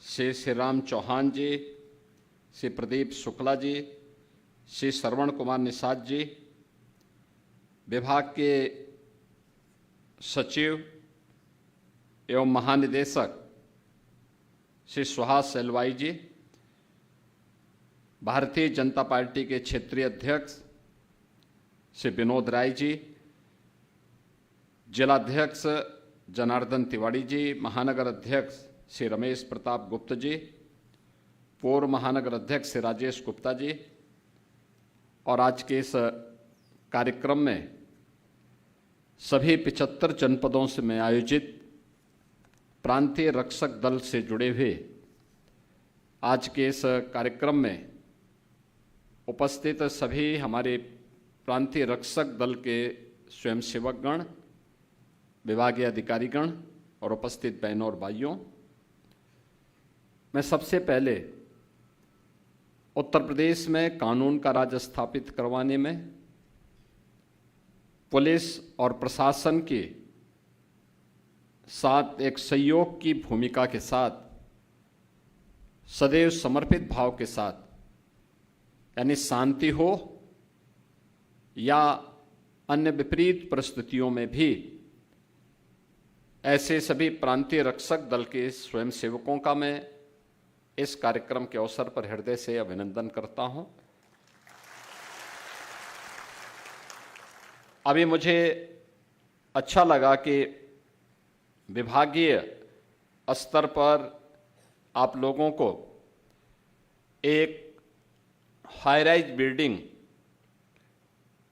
श्री राम चौहान जी, श्री प्रदीप शुक्ला जी, श्री श्रवण कुमार निषाद जी, विभाग के सचिव एवं महानिदेशक श्री सुहास एलवाई जी, भारतीय जनता पार्टी के क्षेत्रीय अध्यक्ष श्री विनोद राय जी, जिलाध्यक्ष जनार्दन तिवारी जी, महानगर अध्यक्ष श्री रमेश प्रताप गुप्त जी, पूर्व महानगर अध्यक्ष श्री राजेश गुप्ता जी, और आज के इस कार्यक्रम में सभी 75 जनपदों से में आयोजित प्रांतीय रक्षक दल से जुड़े हुए आज के इस कार्यक्रम में उपस्थित सभी हमारे प्रांतीय रक्षक दल के स्वयंसेवकगण, विभागीय अधिकारीगण और उपस्थित बहनों और भाइयों, मैं सबसे पहले उत्तर प्रदेश में कानून का राज स्थापित करवाने में पुलिस और प्रशासन के साथ एक सहयोग की भूमिका के साथ सदैव समर्पित भाव के साथ, यानी शांति हो या अन्य विपरीत परिस्थितियों में भी ऐसे सभी प्रांतीय रक्षक दल के स्वयंसेवकों का मैं इस कार्यक्रम के अवसर पर हृदय से अभिनंदन करता हूं। अभी मुझे अच्छा लगा कि विभागीय स्तर पर आप लोगों को एक हाई राइज बिल्डिंग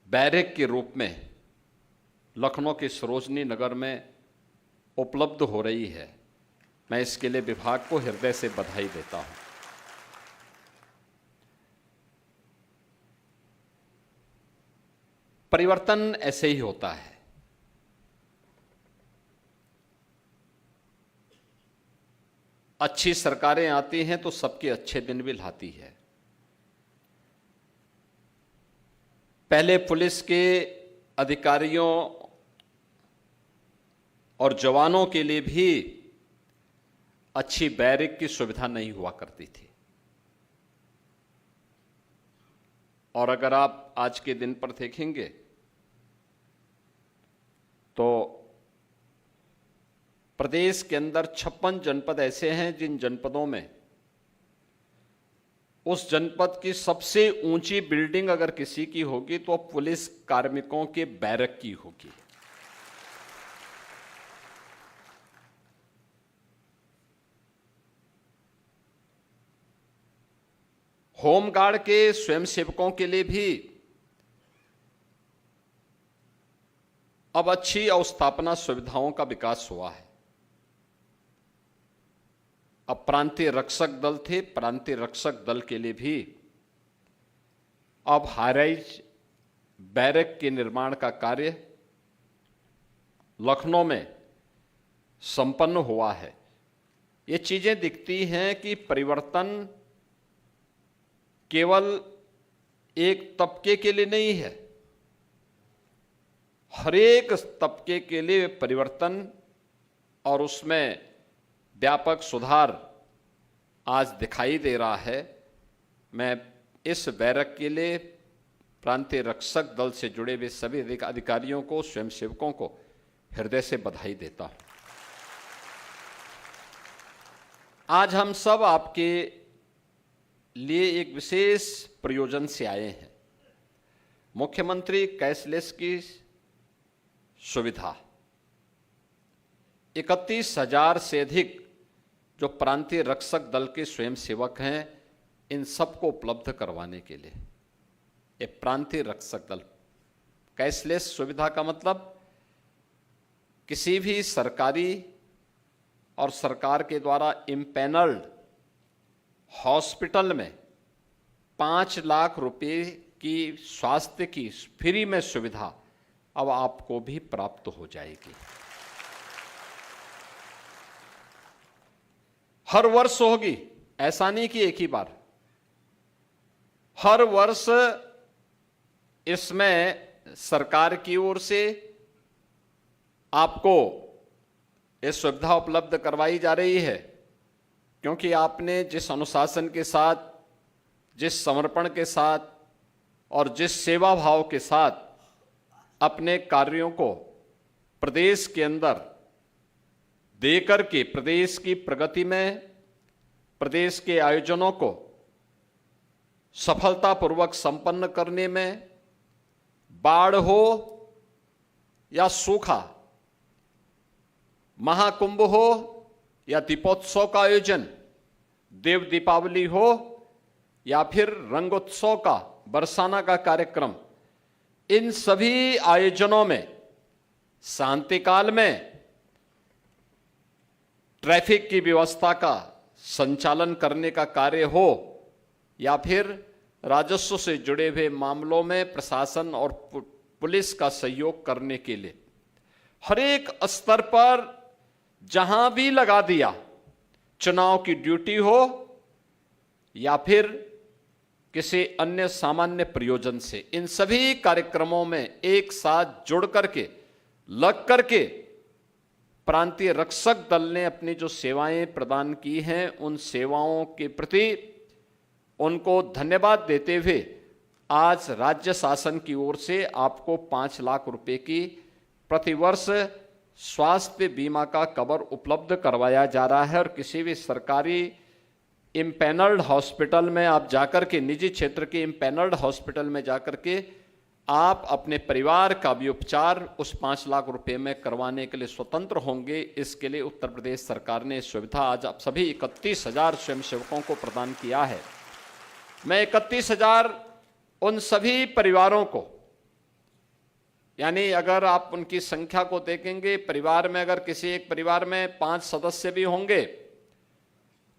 बैरक के रूप में लखनऊ के सरोजनी नगर में उपलब्ध हो रही है। मैं इसके लिए विभाग को हृदय से बधाई देता हूं। परिवर्तन ऐसे ही होता है। अच्छी सरकारें आती हैं तो सबके अच्छे दिन भी लाती है। पहले पुलिस के अधिकारियों और जवानों के लिए भी अच्छी बैरक की सुविधा नहीं हुआ करती थी, और अगर आप आज के दिन पर देखेंगे तो प्रदेश के अंदर 56 जनपद ऐसे हैं जिन जनपदों में उस जनपद की सबसे ऊंची बिल्डिंग अगर किसी की होगी तो पुलिस कार्मिकों के बैरक की होगी। होमगार्ड के स्वयंसेवकों के लिए भी अब अच्छी अवस्थापना सुविधाओं का विकास हुआ है। अब प्रांतीय रक्षक दल थे, प्रांतीय रक्षक दल के लिए भी अब हाईराइज बैरक के निर्माण का कार्य लखनऊ में संपन्न हुआ है। ये चीजें दिखती हैं कि परिवर्तन केवल एक तबके के लिए नहीं है, हर एक तबके के लिए परिवर्तन और उसमें व्यापक सुधार आज दिखाई दे रहा है। मैं इस बैरक के लिए प्रांतीय रक्षक दल से जुड़े हुए सभी अधिकारियों को, स्वयंसेवकों को हृदय से बधाई देता हूं। आज हम सब आपके लिए एक विशेष प्रयोजन से आए हैं। मुख्यमंत्री कैशलेस की सुविधा 31,000 से अधिक जो प्रांतीय रक्षक दल के स्वयंसेवक हैं, इन सबको उपलब्ध करवाने के लिए ये प्रांतीय रक्षक दल कैशलेस सुविधा का मतलब किसी भी सरकारी और सरकार के द्वारा इम्पैनल्ड हॉस्पिटल में 5 लाख रुपए की स्वास्थ्य की फ्री में सुविधा अब आपको भी प्राप्त हो जाएगी। हर वर्ष होगी, ऐसा नहीं कि एक ही बार, हर वर्ष इसमें सरकार की ओर से आपको ये सुविधा उपलब्ध करवाई जा रही है क्योंकि आपने जिस अनुशासन के साथ, जिस समर्पण के साथ और जिस सेवा भाव के साथ अपने कार्यों को प्रदेश के अंदर देकर के प्रदेश की प्रगति में, प्रदेश के आयोजनों को सफलतापूर्वक संपन्न करने में, बाढ़ हो या सूखा, महाकुंभ हो या दीपोत्सव का आयोजन, देव दीपावली हो या फिर रंगोत्सव का, बरसाना का कार्यक्रम, इन सभी आयोजनों में शांति काल में ट्रैफिक की व्यवस्था का संचालन करने का कार्य हो या फिर राजस्व से जुड़े हुए मामलों में प्रशासन और पुलिस का सहयोग करने के लिए हर एक स्तर पर जहां भी लगा दिया, चुनाव की ड्यूटी हो या फिर किसी अन्य सामान्य प्रयोजन से, इन सभी कार्यक्रमों में एक साथ जुड़ करके, लग करके प्रांतीय रक्षक दल ने अपनी जो सेवाएं प्रदान की हैं, उन सेवाओं के प्रति उनको धन्यवाद देते हुए आज राज्य शासन की ओर से आपको 5 लाख रुपए की प्रतिवर्ष स्वास्थ्य बीमा का कवर उपलब्ध करवाया जा रहा है। और किसी भी सरकारी इम्पैनल्ड हॉस्पिटल में आप जाकर के, निजी क्षेत्र के इम्पैनल्ड हॉस्पिटल में जाकर के आप अपने परिवार का भी उपचार उस 5 लाख रुपए में करवाने के लिए स्वतंत्र होंगे। इसके लिए उत्तर प्रदेश सरकार ने सुविधा आज आप सभी 31,000 स्वयंसेवकों को प्रदान किया है। मैं 31,000 उन सभी परिवारों को, यानी अगर आप उनकी संख्या को देखेंगे, परिवार में अगर किसी एक परिवार में 5 सदस्य भी होंगे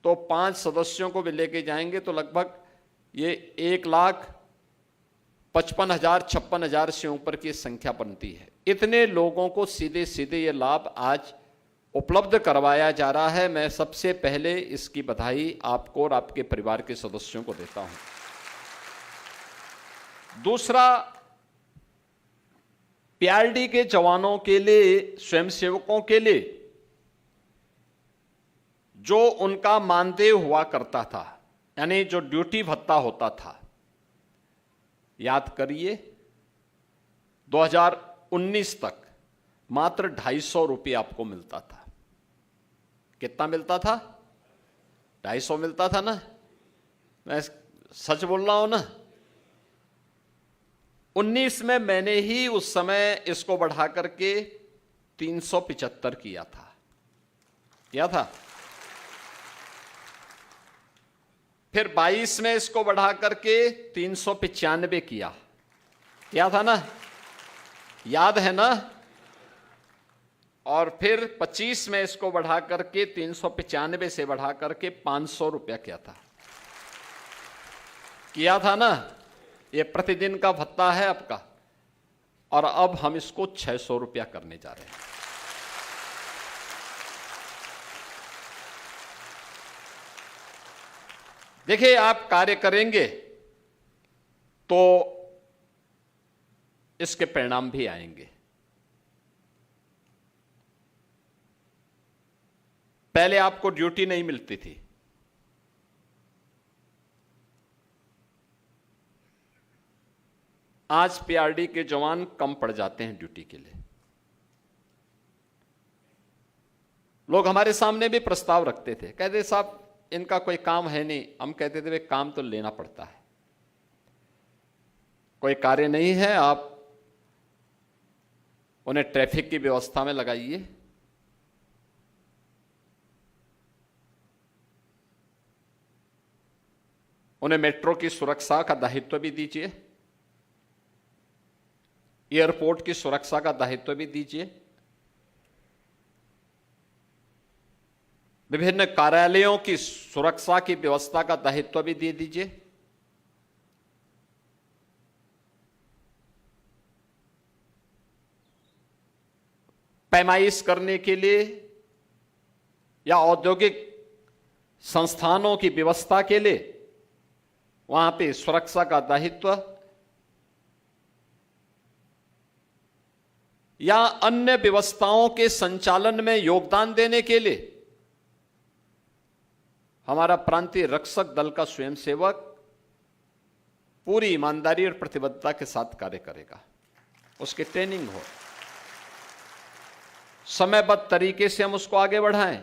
तो 5 सदस्यों को भी लेके जाएंगे तो लगभग ये 1,55,000-56,000 से ऊपर की संख्या बनती है। इतने लोगों को सीधे सीधे ये लाभ आज उपलब्ध करवाया जा रहा है। मैं सबसे पहले इसकी बधाई आपको और आपके परिवार के सदस्यों को देता हूं। दूसरा, पीआरडी के जवानों के लिए, स्वयंसेवकों के लिए जो उनका मानदेय हुआ करता था, यानी जो ड्यूटी भत्ता होता था, याद करिए 2019 तक मात्र 250 रुपये आपको मिलता था। कितना मिलता था? 250 मिलता था ना? मैं सच बोल रहा हूं ना? 19 में मैंने ही उस समय इसको बढ़ा करके 375 किया था। फिर 22 में इसको बढ़ा करके 395 किया था ना? याद है ना? और फिर 25 में इसको बढ़ा करके 395 से बढ़ा करके 500 रुपया किया था ना? ये प्रतिदिन का भत्ता है आपका। और अब हम इसको 600 रुपया करने जा रहे हैं। देखिए, आप कार्य करेंगे तो इसके परिणाम भी आएंगे। पहले आपको ड्यूटी नहीं मिलती थी, आज पीआरडी के जवान कम पड़ जाते हैं ड्यूटी के लिए। लोग हमारे सामने भी प्रस्ताव रखते थे, कहते साहब इनका कोई काम है नहीं। हम कहते थे वे काम तो लेना पड़ता है, कोई कार्य नहीं है, आप उन्हें ट्रैफिक की व्यवस्था में लगाइए, उन्हें मेट्रो की सुरक्षा का दायित्व भी दीजिए, एयरपोर्ट की सुरक्षा का दायित्व भी दीजिए, विभिन्न कार्यालयों की सुरक्षा की व्यवस्था का दायित्व भी दे दीजिए। पैमाइश करने के लिए या औद्योगिक संस्थानों की व्यवस्था के लिए वहां पे सुरक्षा का दायित्व या अन्य व्यवस्थाओं के संचालन में योगदान देने के लिए हमारा प्रांतीय रक्षक दल का स्वयंसेवक पूरी ईमानदारी और प्रतिबद्धता के साथ कार्य करेगा। उसकी ट्रेनिंग हो, समयबद्ध तरीके से हम उसको आगे बढ़ाएं।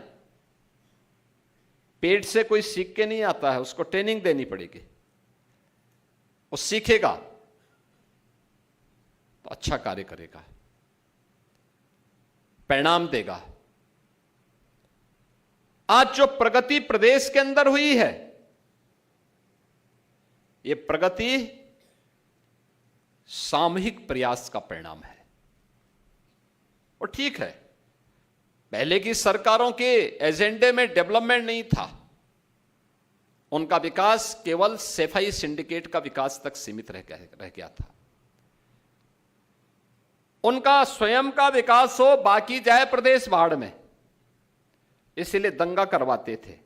पेट से कोई सीख के नहीं आता है, उसको ट्रेनिंग देनी पड़ेगी। वो सीखेगा तो अच्छा कार्य करेगा, परिणाम देगा। आज जो प्रगति प्रदेश के अंदर हुई है, यह प्रगति सामूहिक प्रयास का परिणाम है। और ठीक है, पहले की सरकारों के एजेंडे में डेवलपमेंट नहीं था। उनका विकास केवल सफाई सिंडिकेट का विकास तक सीमित रह गया था। उनका स्वयं का विकास हो, बाकी जाए प्रदेश भाड़ में, इसलिए दंगा करवाते थे,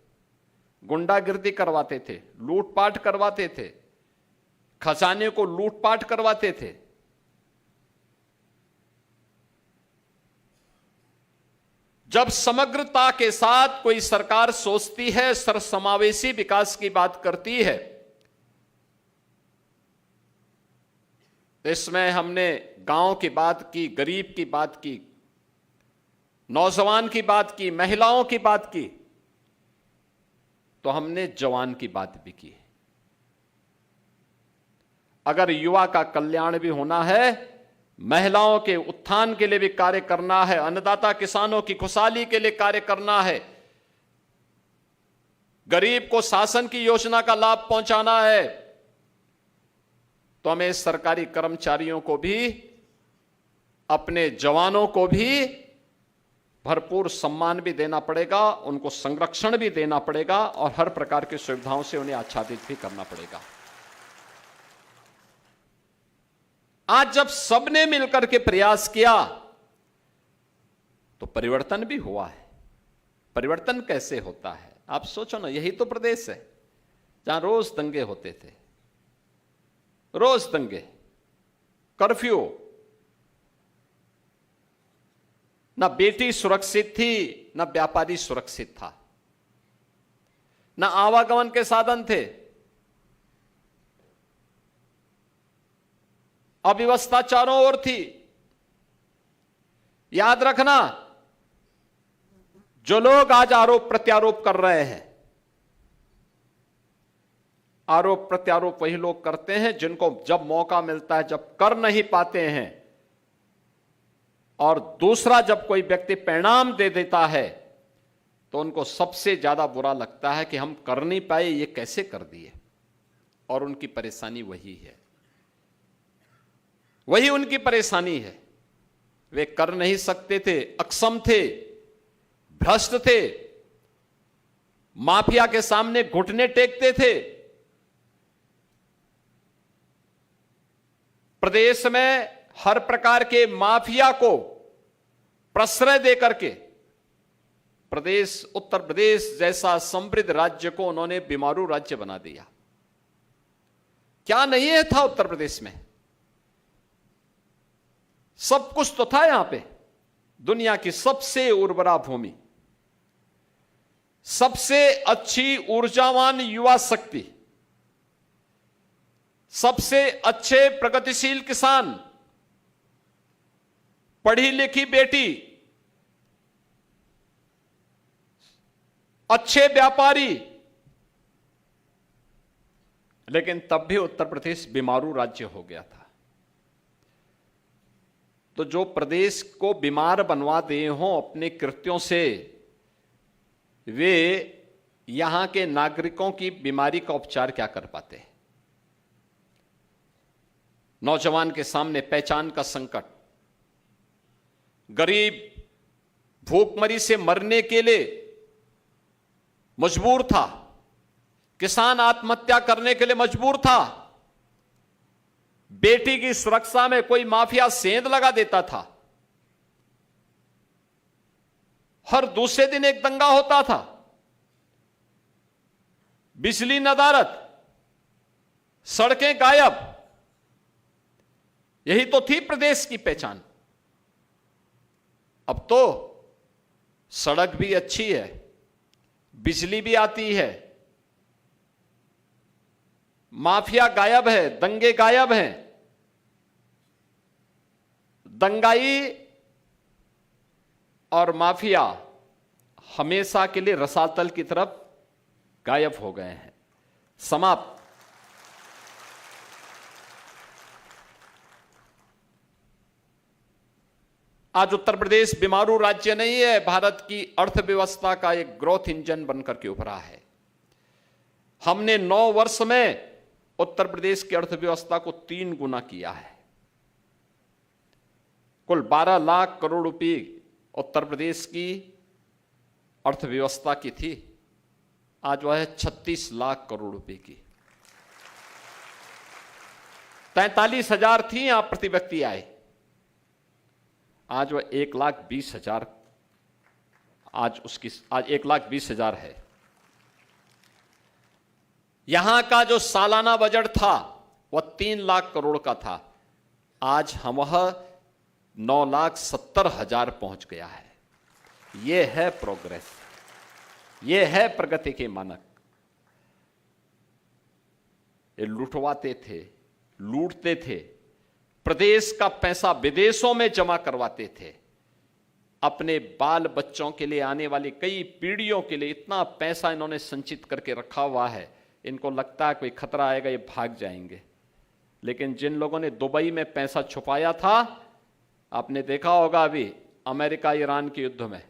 गुंडागिर्दी करवाते थे, लूटपाट करवाते थे, खजाने को लूटपाट करवाते थे। जब समग्रता के साथ कोई सरकार सोचती है, सर्वसमावेशी विकास की बात करती है, तो इसमें हमने गांव की बात की, गरीब की बात की, नौजवान की बात की, महिलाओं की बात की, तो हमने जवान की बात भी की। अगर युवा का कल्याण भी होना है, महिलाओं के उत्थान के लिए भी कार्य करना है, अन्नदाता किसानों की खुशहाली के लिए कार्य करना है, गरीब को शासन की योजना का लाभ पहुंचाना है, तो हमें सरकारी कर्मचारियों को भी, अपने जवानों को भी भरपूर सम्मान भी देना पड़ेगा, उनको संरक्षण भी देना पड़ेगा और हर प्रकार की सुविधाओं से उन्हें आच्छादित भी करना पड़ेगा। आज जब सबने मिलकर के प्रयास किया तो परिवर्तन भी हुआ है। परिवर्तन कैसे होता है आप सोचो ना, यही तो प्रदेश है जहां रोज दंगे होते थे, रोज दंगे, कर्फ्यू, ना बेटी सुरक्षित थी, ना व्यापारी सुरक्षित था, ना आवागमन के साधन थे, अव्यवस्था चारों ओर थी। याद रखना, जो लोग आज आरोप प्रत्यारोप कर रहे हैं, आरोप प्रत्यारोप वही लोग करते हैं जिनको जब मौका मिलता है, जब कर नहीं पाते हैं, और दूसरा जब कोई व्यक्ति परिणाम दे देता है तो उनको सबसे ज्यादा बुरा लगता है कि हम कर नहीं पाए, ये कैसे कर दिए। और उनकी परेशानी वही है, वही उनकी परेशानी है। वे कर नहीं सकते थे, अक्षम थे, भ्रष्ट थे, माफिया के सामने घुटने टेकते थे। प्रदेश में हर प्रकार के माफिया को प्रश्रय देकर के प्रदेश, उत्तर प्रदेश जैसा समृद्ध राज्य को उन्होंने बीमारू राज्य बना दिया। क्या नहीं है था उत्तर प्रदेश में? सब कुछ तो था यहां पे। दुनिया की सबसे उर्वरा भूमि, सबसे अच्छी ऊर्जावान युवा शक्ति, सबसे अच्छे प्रगतिशील किसान, पढ़ी लिखी बेटी, अच्छे व्यापारी, लेकिन तब भी उत्तर प्रदेश बीमारू राज्य हो गया था। तो जो प्रदेश को बीमार बनवा दिए हों अपने कृत्यों से, वे यहां के नागरिकों की बीमारी का उपचार क्या कर पाते? नौजवान के सामने पहचान का संकट, गरीब भूखमरी से मरने के लिए मजबूर था, किसान आत्महत्या करने के लिए मजबूर था, बेटी की सुरक्षा में कोई माफिया सेंध लगा देता था, हर दूसरे दिन एक दंगा होता था, बिजली नदारद, सड़कें गायब। यही तो थी प्रदेश की पहचान। अब तो सड़क भी अच्छी है, बिजली भी आती है, माफिया गायब है, दंगे गायब हैं, दंगाई और माफिया हमेशा के लिए रसातल की तरफ गायब हो गए हैं, समाप्त। आज उत्तर प्रदेश बीमारू राज्य नहीं है, भारत की अर्थव्यवस्था का एक ग्रोथ इंजन बनकर के उभरा है। हमने 9 वर्ष में उत्तर प्रदेश की अर्थव्यवस्था को 3 गुना किया है। कुल 12 लाख करोड़ रुपए उत्तर प्रदेश की अर्थव्यवस्था की थी, आज वह है 36 लाख करोड़ रुपए की। 43,000 थी यहां प्रति व्यक्ति आय, आज वह 1,20,000, आज 1,20,000 है। यहां का जो सालाना बजट था वह 3 लाख करोड़ का था, आज हम वह 9,70,000 पहुंच गया है। यह है प्रोग्रेस, यह है प्रगति के मानक। ये लुटवाते थे, लूटते थे, प्रदेश का पैसा विदेशों में जमा करवाते थे, अपने बाल बच्चों के लिए, आने वाली कई पीढ़ियों के लिए इतना पैसा इन्होंने संचित करके रखा हुआ है, इनको लगता है कोई खतरा आएगा ये भाग जाएंगे। लेकिन जिन लोगों ने दुबई में पैसा छुपाया था, आपने देखा होगा अभी अमेरिका ईरान के युद्ध में,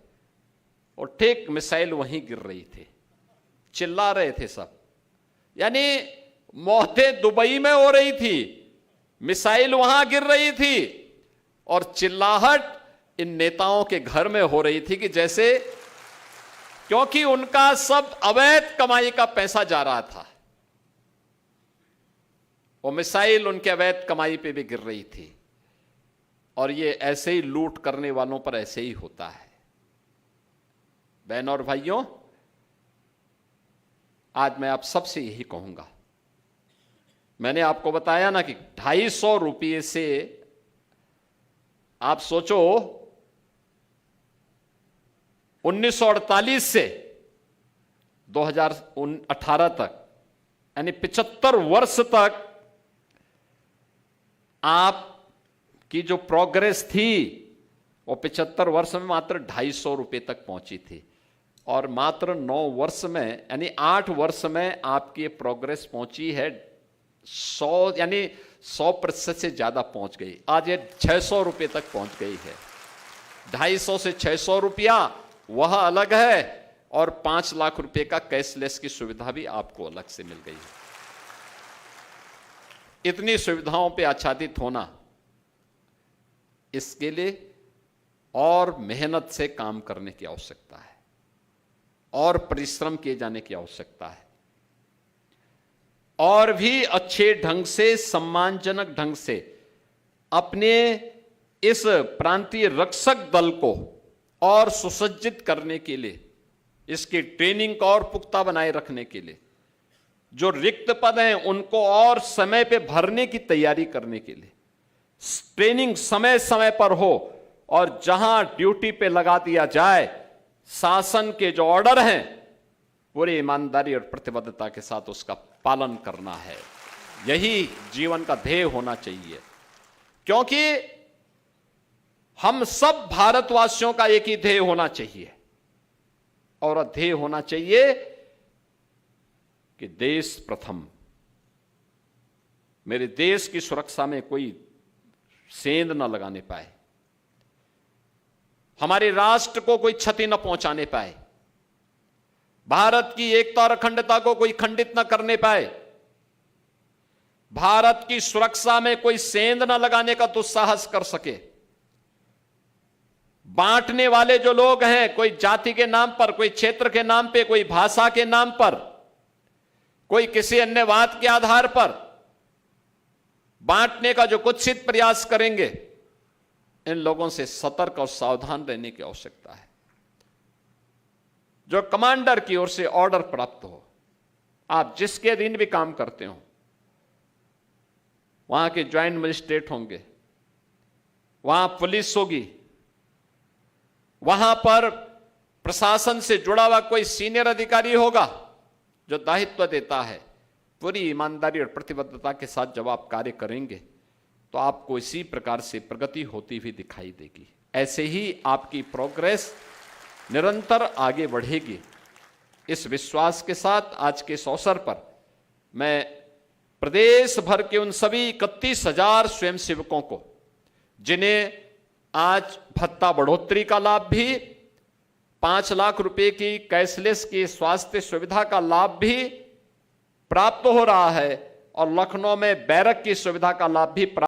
और ठीक मिसाइल वहीं गिर रही थी, चिल्ला रहे थे सब, यानी मौतें दुबई में हो रही थी, मिसाइल वहां गिर रही थी, और चिल्लाहट इन नेताओं के घर में हो रही थी कि जैसे, क्योंकि उनका सब अवैध कमाई का पैसा जा रहा था, और मिसाइल उनके अवैध कमाई पे भी गिर रही थी। और ये ऐसे ही लूट करने वालों पर ऐसे ही होता है। बहनों और भाइयों, आज मैं आप सबसे यही कहूंगा, मैंने आपको बताया ना कि 250 रुपये से, आप सोचो 1948 से 2018 तक, यानी 75 वर्ष तक आपकी जो प्रोग्रेस थी वो 75 वर्ष में मात्र 250 रुपये तक पहुंची थी, और मात्र 9 वर्ष में, यानी 8 वर्ष में आपकी प्रोग्रेस पहुंची है 100, यानी 100% से ज्यादा पहुंच गई। आज ये 600 रुपये तक पहुंच गई है। 250 से 600 रुपया वह अलग है, और 5 लाख रुपए का कैशलेस की सुविधा भी आपको अलग से मिल गई है। इतनी सुविधाओं पे आच्छादित होना, इसके लिए और मेहनत से काम करने की आवश्यकता है, और परिश्रम किए जाने की आवश्यकता है, और भी अच्छे ढंग से, सम्मानजनक ढंग से अपने इस प्रांतीय रक्षक दल को और सुसज्जित करने के लिए, इसकी ट्रेनिंग को और पुख्ता बनाए रखने के लिए, जो रिक्त पद हैं उनको और समय पे भरने की तैयारी करने के लिए ट्रेनिंग समय समय पर हो, और जहां ड्यूटी पे लगा दिया जाए, शासन के जो ऑर्डर हैं पूरी ईमानदारी और प्रतिबद्धता के साथ उसका पालन करना है। यही जीवन का ध्येय होना चाहिए, क्योंकि हम सब भारतवासियों का एक ही ध्येय होना चाहिए, और ध्येय होना चाहिए कि देश प्रथम। मेरे देश की सुरक्षा में कोई सेंध न लगाने पाए, हमारे राष्ट्र को कोई क्षति न पहुंचाने पाए, भारत की एकता और अखंडता को कोई खंडित न करने पाए, भारत की सुरक्षा में कोई सेंध न लगाने का दुस्साहस कर सके। बांटने वाले जो लोग हैं, कोई जाति के नाम पर, कोई क्षेत्र के नाम पे, कोई भाषा के नाम पर, कोई किसी अन्य बात के आधार पर बांटने का जो कुत्सित प्रयास करेंगे, इन लोगों से सतर्क और सावधान रहने की आवश्यकता है। जो कमांडर की ओर से ऑर्डर प्राप्त हो, आप जिसके अधीन भी काम करते हो, वहां के ज्वाइंट मजिस्ट्रेट होंगे, वहां पुलिस होगी, वहां पर प्रशासन से जुड़ा हुआ कोई सीनियर अधिकारी होगा जो दायित्व देता है, पूरी ईमानदारी और प्रतिबद्धता के साथ जब आप कार्य करेंगे तो आपको इसी प्रकार से प्रगति होती हुई दिखाई देगी। ऐसे ही आपकी प्रोग्रेस निरंतर आगे बढ़ेगी। इस विश्वास के साथ आज के इस अवसर पर मैं प्रदेश भर के उन सभी 31,000 स्वयंसेवकों को, जिन्हें आज भत्ता बढ़ोतरी का लाभ भी, 5 लाख रुपए की कैशलेस की स्वास्थ्य सुविधा का लाभ भी प्राप्त हो रहा है और लखनऊ में बैरक की सुविधा का लाभ भी प्राप्त